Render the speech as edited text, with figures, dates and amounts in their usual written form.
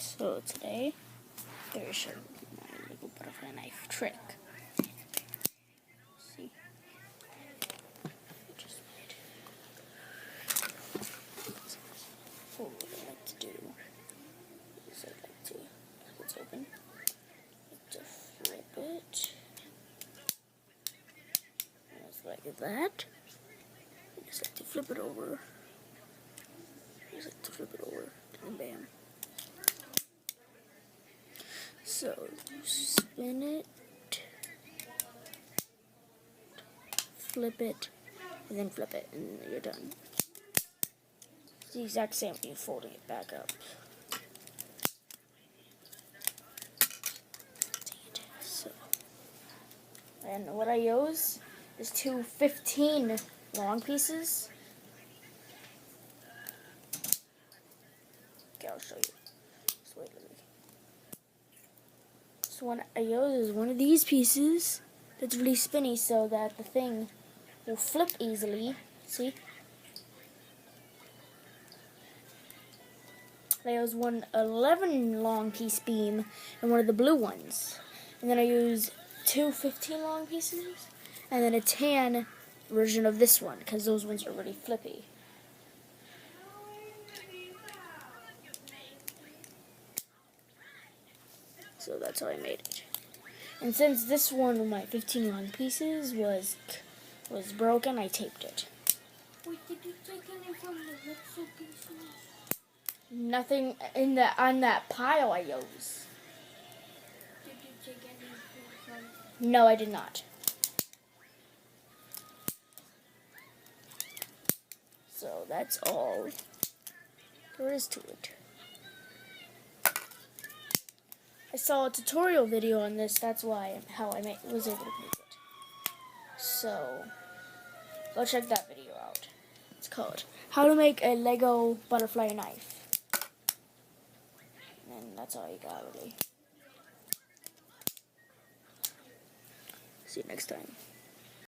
So today, there is my Lego butterfly knife trick. See, I just made. So what I like to do is let's open. I like to flip it. Just like that. I just like to flip it over. And bam. So you spin it, flip it, and then flip it, and you're done. It's the exact same thing, folding it back up. So, and what I use is two 15 long pieces. Okay, I'll show you. Just wait a minute. So what I use is one of these pieces that's really spinny so that the thing will flip easily. See? I use one 11 long piece beam and one of the blue ones. And then I use two 15 long pieces and then a tan version of this one because those ones are really flippy. So that's how I made it. And since this one of my 15 long pieces was broken, I taped it. Wait, did you take any from the Lipstick pieces? Nothing on that pile I use. Did you take any from? No, I did not. So that's all there is to it. I saw a tutorial video on this. That's how I was able to make it. So go check that video out. It's called "How to Make a Lego Butterfly Knife." And that's all you got, really. See you next time.